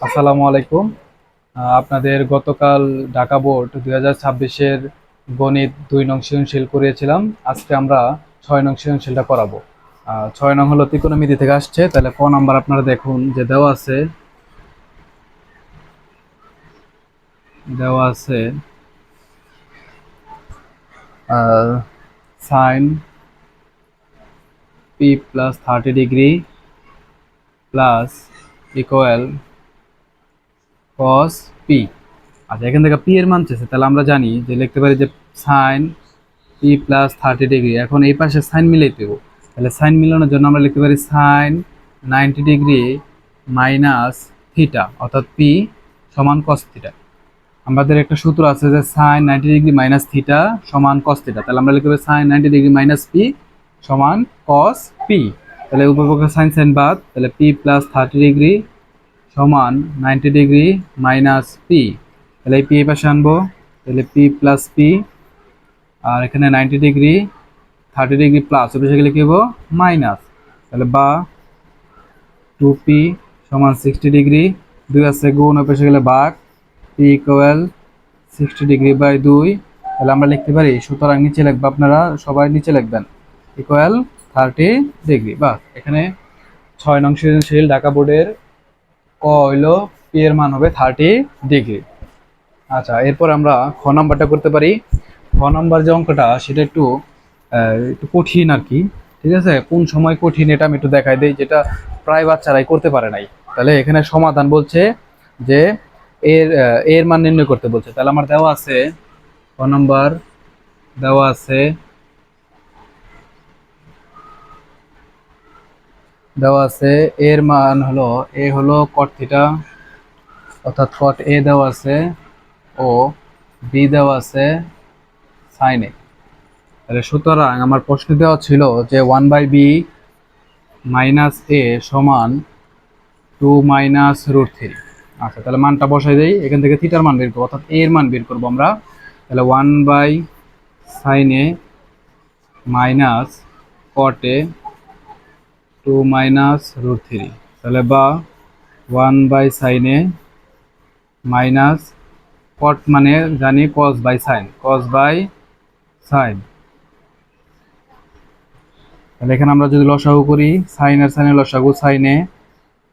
আসসালামু আলাইকুম। আপনাদের গতকাল ঢাকা বোর্ড 2026-এর গণিত 2 নং সৃজনশীল করিয়েছিলাম। আজকে আমরা 6 নং সৃজনশীলটা করাবো। 6 নং হলো ত্রিকোণমিতি থেকে আসছে। তাহলে ক নাম্বার আপনারা দেখুন যে দেওয়া আছে sine P plus 30 degree plus equal cos P. আচ্ছা, এখান থেকে পি এর মান চেয়েছে, তাহলে আমরা জানি যে লিখতে পারি যে সাইন পি প্লাস 30 ডিগ্রি। এখন এই পাশে সাইন মিলিয়ে দেবো, তাহলে সাইন মিলানোর জন্য আমরা লিখতে পারি সাইন 90 ডিগ্রি মাইনাস থিটা, অর্থাৎ পি সমান কস থিটা। আমাদের একটা সূত্র আছে যে সাইন 90 ডিগ্রি মাইনাস থিটা সমান কস থিটা, তাহলে আমরা লিখতে পারি সাইন 90 ডিগ্রি মাইনাস পি সমান কস পি। তাহলে উপপক্ষে সাইন সাইন বাদ, তাহলে পি প্লাস 30 ডিগ্রি সমান 90 ডিগ্রি মাইনাস পি। তাহলে এই পি এই পাশে আনবো, তাহলে পি প্লাস পি, আর এখানে 90 ডিগ্রি 30 ডিগ্রি প্লাস ওই পাশে গেলে কি হবো মাইনাস। তাহলে বা 2p সমান 60 ডিগ্রি, 2 আছে গুণ ওই পাশে গেলে ভাগ, পি ইকুয়াল 60 ডিগ্রি/2। তাহলে আমরা লিখতে পারি, সুতরাং নিচে লিখবো, আপনারা সবাই নিচে লিখবেন ইকুয়াল 30 ডিগ্রি। বা এখানে 6 নং সৃজনশীল ঢাকা বোর্ডের ক হইলো পি এর মান হবে 30 ডিগ্রি। আচ্ছা, এরপর আমরা খ নাম্বারটা করতে পারি। খ নাম্বার যে অঙ্কটা সেটা একটু কঠিন আর কি। ঠিক আছে, কোন সময় কঠিন এটা আমি একটু দেখাই দিই, যেটা প্রায় বাচ্চারাই করতে পারে নাই। তাহলে এখানে সমাধান বলছে যে এর মান নির্ণয় করতে বলছে। তাহলে আমার খ নাম্বার দেওয়া আছে এর মান হলো এ হলো কট থিটা, অর্থাৎ কট এ দেওয়া আছে, ও বি দেওয়া আছে সাইন এ। তাহলে সুতরাং আমার প্রশ্ন দেওয়া ছিল যে 1/b মাইনাস এ সমান 2 - √3। আচ্ছা, তাহলে মানটা বসাই দেই, এখান থেকে থিটার মান বের করবো, অর্থাৎ এর মান বের করবো আমরা। তাহলে 1/sin a মাইনাস কট এ 2 - √3। তাহলে বা 1/sin a মাইনাস কট মানে জানি cos/sin। তাহলে এখানে আমরা যদি লসাগু করি, সাইন আর সাইনের লসাগু সাইনে,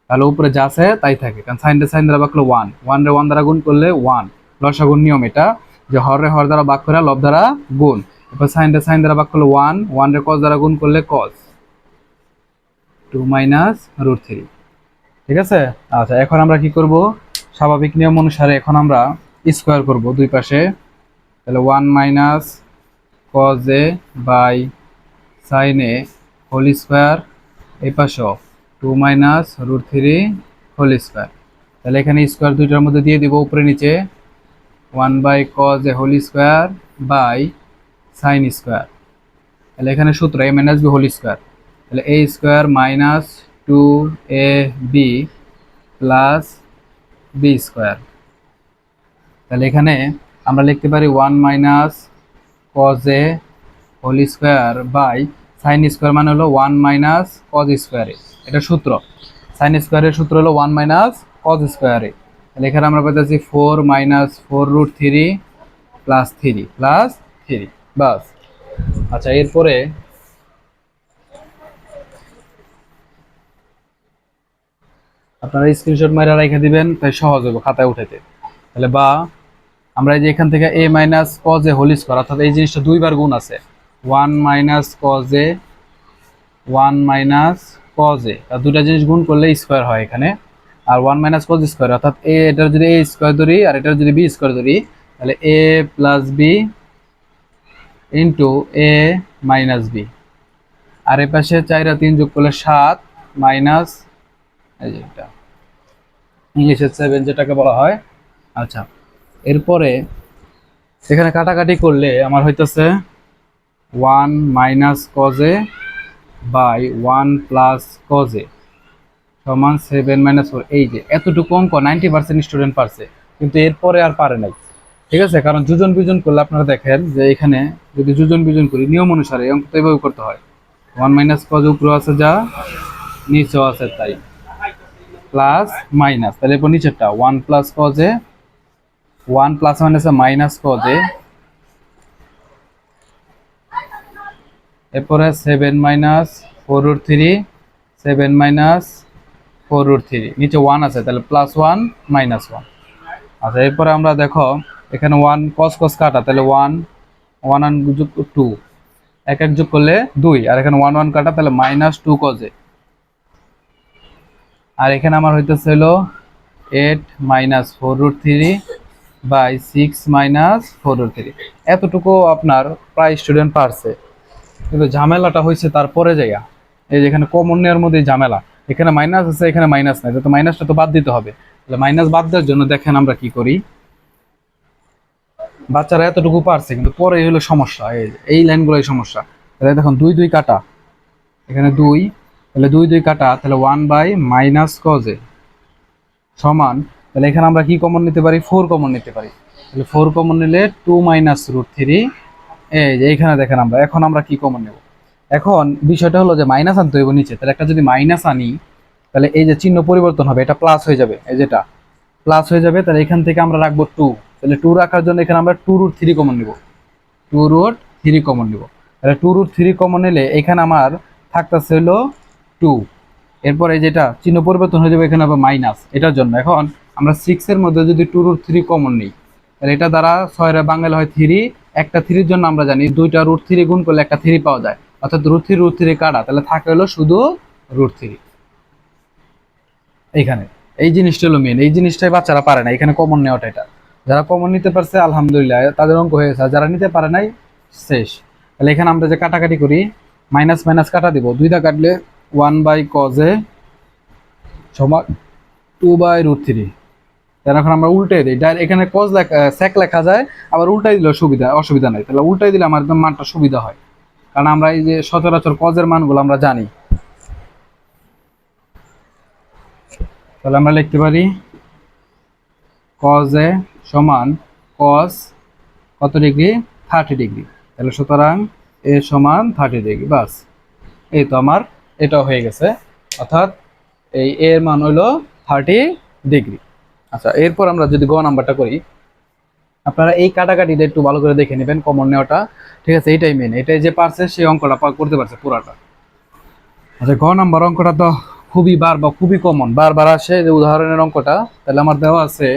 তাহলে উপরে যা আছে তাই থাকে, কারণ সাইনটা সাইন দ্বারা ভাগ করলে ওয়ান রে ওয়ান দ্বারা গুণ করলে ওয়ান। লসাগুর নিয়ম এটা, যে হর রে হর দ্বারা ভাগ করে লব দ্বারা গুণ। এরপর সাইনটা সাইন দ্বারা ভাগ করলে ওয়ান রে কস দ্বারা গুণ করলে কস 2 - √3। ঠিক আছে। আচ্ছা, এখন আমরা কি করব, স্বাভাবিক নিয়ম অনুসারে এখন আমরা স্কোয়ার করব দুই পাশে। তাহলে 1 - cos a/sin a whole square, এই পাশে 2 - √3 হোল স্কোয়ার। তাহলে এখানে স্কোয়ার দুইটার মধ্যে দিয়ে দিব উপরে নিচে, 1/cos a whole square by sine square. তাহলে এখানে সূত্র a - b হোল স্কোয়ার, তাহলে a square minus 2ab plus b square. তাহলে এখানে আমরা লিখতে পারি 1 - cos a whole square by sine square, মানে হলো 1 - cos স্কোয়ারে। এটা সূত্র, সাইন স্কোয়ারের সূত্র হলো 1 - cos স্কোয়ারে। তাহলে এখানে আমরা পাইতেছি 4 - √3 প্লাস 3 বাস। আচ্ছা, এরপরে আপনারা স্ক্রিনশট মাইরা রেখে দিবেন, তাই সহজ হবে খাতায় উঠাতে। তাহলে বা আমরা এই যে এখান থেকে a - cos a whole square, অর্থাৎ এই জিনিসটা দুইবার গুণ আছে, 1 - cos a আর দুটা জিনিস গুণ করলে স্কোয়ার হয় এখানে। আর 1 - cos স্কোয়ার, অর্থাৎ এটার যদি a স্কোয়ার ধরি আর এটার যদি b স্কোয়ার ধরি, তাহলে a plus b into a minus b। আর এ পাশে 4 আর 3 যোগ করলে 7 মাইনাস এই যে এটা ইংলিশের 7 যেটাকে বলা হয়। আচ্ছা, এরপরে এখানে কাটাকাটি করলে আমার হইতেছে 1 - cos a by 1 + cos a সমান 7 - 4। এই যে এতটুকু অঙ্ক 90% স্টুডেন্ট পারছে, কিন্তু এরপরে আর পারে নাই। ঠিক আছে, কারণ যোজন বিজন করলে আপনারা দেখেন যে এখানে যদি যোজন বিজন করি নিয়ম অনুসারে অঙ্ক তো এইভাবে করতে হয়, 1 - cos উপরে আছে যা নিচেও আছে তাই। প্লাস মাইনাস, তাহলে এরপর নিচেরটা 1 প্লাস কজ এ, 1 প্লাস মাইনাস মাইনাস কজ এ, এরপরে 7 মাইনাস 4√3, 7 মাইনাস 4√3, নিচে 1 আছে তাহলে প্লাস 1 মাইনাস 1। আচ্ছা এরপরে আমরা দেখো এখানে 1 কস কস কাটা, তাহলে 1 1 যোগ 2, এক এক যোগ করলে 2, আর এখানে 1 1 কাটা তাহলে মাইনাস 2 কজ এ, আর এখানে আমার হইতেছে হলো 8 মাইনাস 4√3 বাই 6 মাইনাস 4√3। এতটুকু আপনার প্রায় স্টুডেন্ট পারছে, কিন্তু ঝামেলাটা হয়েছে তারপরে জায়গা, এই যে এখানে কমন নেওয়ার মধ্যে ঝামেলা, এখানে মাইনাস আছে এখানে মাইনাস নাই, তো মাইনাসটা তো বাদ দিতে হবে। তাহলে মাইনাস বাদ দেওয়ার জন্য দেখেন আমরা কি করি, বাচ্চারা এতটুকু পারছে কিন্তু পরে হলো সমস্যা, এই লাইনগুলোই সমস্যা। তাহলে দেখুন 2 2 কাটা, এখানে 2, তাহলে 2 2 কাটা, তাহলে 1 বাই মাইনাস কজ এ সমান, তাহলে এখানে আমরা কি কমন নিতে পারি, 4 কমন নিতে পারি, তাহলে 4 কমন নিলে 2 মাইনাস √3। এই যে এইখানে দেখেন আমরা এখন আমরা কি কমন নেব, এখন বিষয়টা হলো যে মাইনাস আনতে হইব নিচে, তাহলে একটা যদি মাইনাস আনি তাহলে এই যে চিহ্ন পরিবর্তন হবে, এটা প্লাস হয়ে যাবে, এই যেটা প্লাস হয়ে যাবে, তাহলে এখান থেকে আমরা রাখবো 2, তাহলে 2 রাখার জন্য এখানে আমরা 2√3 কমন নিব, 2√3 কমন নিব, তাহলে 2√3 কমন নিলে এখানে আমার থাকতেছে হলো 2, এরপরে যেটা চিহ্ন পরিবর্তন হয়ে যাবে এখানে আবার মাইনাস, এটার জন্য এখন আমরা 6 এর মধ্যে যদি 2√3 কমন নিই তাহলে এটা দ্বারা 6 এর বাংলা হয় 3, একটা 3 এর জন্য আমরা জানি দুইটা √3 গুণ করলে একটা 3 পাওয়া যায়, অর্থাৎ √3 কাটা, তাহলে থাকে হলো শুধু √3। এইখানে এই জিনিসটা হলো মেন, এই জিনিসটাই বাচ্চারা পারে না, এখানে কমন নেওয়াটা, এটা যারা কমন নিতে পারছে আলহামদুলিল্লাহ তাদের অঙ্ক হয়েছে, আর যারা নিতে পারে নাই শেষ। তাহলে এখানে আমরা যে কাটাকাটি করি মাইনাস মাইনাস কাটা দিব, 2 দা কাটলে 1 বাই কজ এ সমান 2 বাই √3, তাহলে এখন আমরা উল্টে দিই, এখানে কজ লেখা সেক লেখা যায়, আবার উল্টাই দিলে অসুবিধা নাই, তাহলে উল্টাই দিলে আমার একদম মানটা সুবিধা হয়, কারণ আমরা এই যে সচরাচর কজের মানগুলো আমরা জানি। তাহলে আমরা লিখতে পারি কজ এ সমান কস কত ডিগ্রি, 30 ডিগ্রি, তাহলে সুতরাং এ সমান 30 ডিগ্রি, বাস এই তো আমার এটাও হয়ে গেছে, অর্থাৎ এই এর মান হলো 30 ডিগ্রি। আচ্ছা এরপর আমরা যদি গ নাম্বারটা করি, আপনারা এই কাটাকাটিটা একটু ভালো করে দেখে নেবেন, কমন নেওয়াটা, ঠিক আছে, এইটাই মেন, এটাই যে পারছে সেই অঙ্কটা করতে পারছে পুরাটা। আচ্ছা গ নাম্বার অঙ্কটা তো খুবই খুবই কমন, বারবার আসে যে উদাহরণের অঙ্কটা, তাহলে আমার দেওয়া আছে,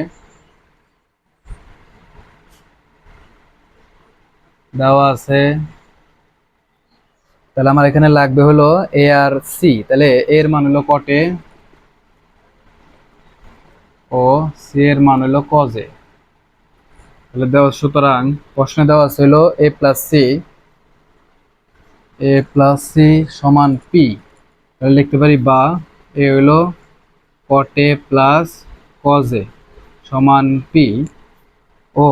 তাহলে আমার এখানে লাগবে হলো এ আর সি, তাহলে এর মান হলো কটে ও সি এর মান হলো কজে, তাহলে দেওয়া, সুতরাং প্রশ্নে দেওয়া আছে হলো এ প্লাস সি সমান পি, তাহলে লিখতে পারি বা এ হলো কটে প্লাস কজে সমান পি, ও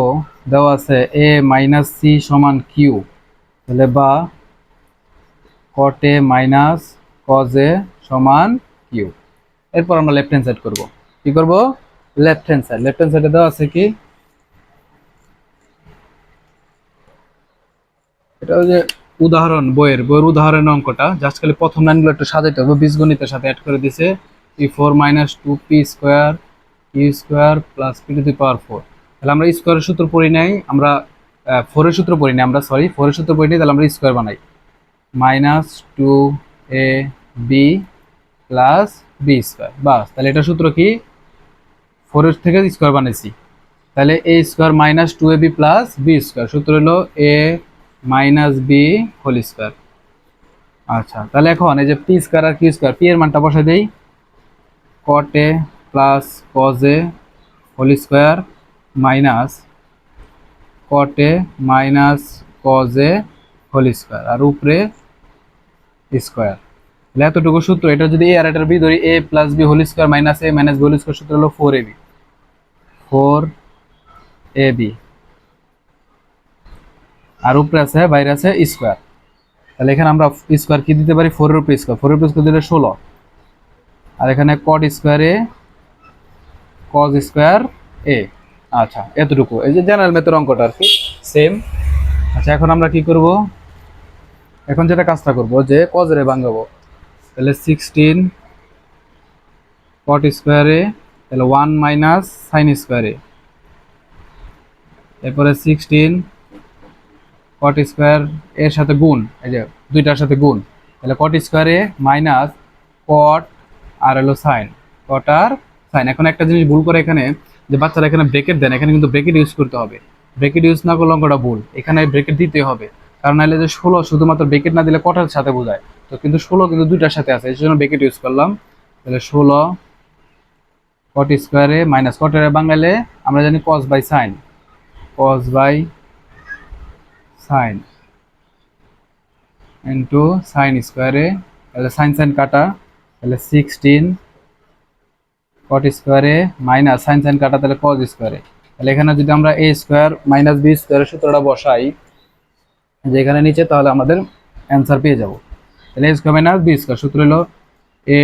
দেওয়া আছে এ মাইনাস সি সমান কিউ, তাহলে বা কটে মাইনাস কজে সমান কিউ। এরপর আমরা লেফট হ্যান্ড সাইড করবো, কি করবো, লেফট হ্যান্ড সাইডে দেওয়া আছে কি, এটা ওই যে উদাহরণ বইয়ের উদাহরণ অঙ্কটা, জাস্ট খালি প্রথম লাইনগুলো একটু সাজাইতে হবে, বীজগণিতের সাথে অ্যাড করে দিছে, p4 - 2p square q square plus p to the power 4, তাহলে আমরা স্কোয়ারের সূত্র পড়ি নাই, আমরা 4 এর সূত্র পড়ি নাই, আমরা সরি 4 এর সূত্র পড়ি নাই, তাহলে আমরা স্কোয়ার বানাই, -2ab প্লাস b স্কোয়ার, বাস, তাহলে এটা সূত্র কি, 4 এর থেকে স্কোয়ার বানাইছি, তাহলে a square -2ab plus b square, সূত্র হলো a minus B whole square. আচ্ছা তাহলে এখন এই যে পি স্কোয়ার আর কিউ স্কোয়ার, পি এর মানটা বসাই দেই, cot A plus cos A whole square minus cot A minus cos A whole square, আর উপরে স্কোয়ার, তাহলে এতটুকু সূত্র, এটা যদি এ আর এটার বি ধরি, A plus B whole square minus A minus B whole square, সূত্র হলো 4ab, আর উপরে আছে বাইরে আছে স্কোয়ার, তাহলে এখানে আমরা স্কোয়ার কি দিতে পারি, 4 এর উপরে স্কোয়ার, 4 এর উপরে স্কোয়ার দিলে 16, আর এখানে কট স্কোয়ার এ কজ স্কোয়ার এ। আচ্ছা এতটুকু, এই যে জেনারেল মেথড অঙ্কটা আর কি সেম। আচ্ছা এখন আমরা কি করব, এখন যেটা কাজটা করব যে কজ রে ভাঙাবো, তাহলে 16 কট স্কোয়ারে, তাহলে 1 মাইনাস সাইন স্কোয়ারে, এরপরে 16 কট স্কোয়ার এর সাথে গুণ, এই যে দুইটার সাথে গুণ, তাহলে কট স্কোয়ারে মাইনাস কট আর হলো সাইন, কট আর সাইন। এখন একটা জিনিস ভুল করে এখানে, যে বাচ্চারা এখানে ব্রেকেট দেন, এখানে কিন্তু ব্রেকেট ইউজ করতে হবে। ব্রেকেট ইউজ না করলে অঙ্কটা ভুল, এখানে ব্রেকেট দিতে হবে, কারণ নাহলে যে 16 শুধুমাত্র ব্রেকেট না দিলে কটার সাথে বোঝায়, তো কিন্তু 16 কিন্তু দুইটার সাথে আছে, এই জন্য ব্রেকেট ইউজ করলাম। তাহলে 16 কট স্কোয়ারে মাইনাস কটের বাঙালে আমরা জানি cos by sine, cos by sine into sine স্কোয়ারে, তাহলে সাইন সাইন কাটা, তাহলে 16 কট স্কোয়ারে মাইনাস সাইন সাইন কাটা, তাহলে কস স্কোয়ারে। তাহলে এখানে যদি আমরা এ স্কোয়ার মাইনাস বি স্কোয়ারের সূত্রটা বসাই যে এখানে নিচে, তাহলে আমাদের অ্যান্সার পেয়ে যাব। তাহলে এ স্কোয়ার মাইনাস বি স্কোয়ার সূত্র হলো এ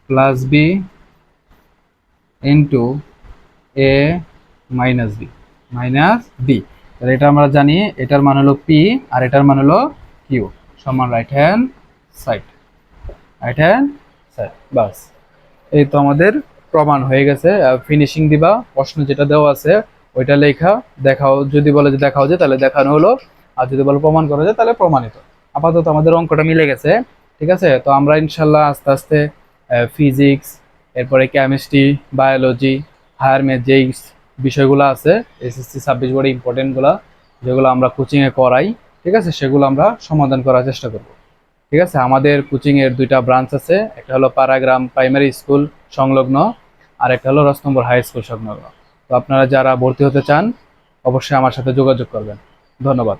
প্লাস বি ইন্টু এ মাইনাস বি। তাহলে এটা আমরা জানি, এটার মান হলো পি আর এটার মান হলো কিউ, সমান right hand side, right hand side. বাস, এই তো আমাদের প্রমাণ হয়ে গেছে। ফিনিশিং দিবা, প্রশ্ন যেটা দেওয়া আছে ওইটা লেখা দেখাও, যদি বলে যে দেখাও যে তাহলে দেখানো হলো, আর যদি বলে প্রমাণ করা যায় তাহলে প্রমাণিত। আপাতত আমাদের অঙ্কটা মিলে গেছে, ঠিক আছে। তো আমরা ইনশাল্লাহ আস্তে আস্তে ফিজিক্স, এরপরে কেমিস্ট্রি, বায়োলজি, হায়ার ম্যাথ যেই বিষয়গুলো আছে এসএসসি 26 বোর্ডে ইম্পর্টেন্টগুলো, যেগুলো আমরা কোচিংয়ে করাই, ঠিক আছে, সেগুলো আমরা সমাধান করার চেষ্টা করব। ঠিক আছে, আমাদের কোচিংয়ের দুইটা ব্রাঞ্চ আছে, একটা হলো পাড়াগ্রাম প্রাইমারি স্কুল সংলগ্ন, আর একটা হলো 10 নম্বর হাই স্কুল সংলগ্ন। তো আপনারা যারা ভর্তি হতে চান অবশ্যই আমার সাথে যোগাযোগ করবেন। ধন্যবাদ।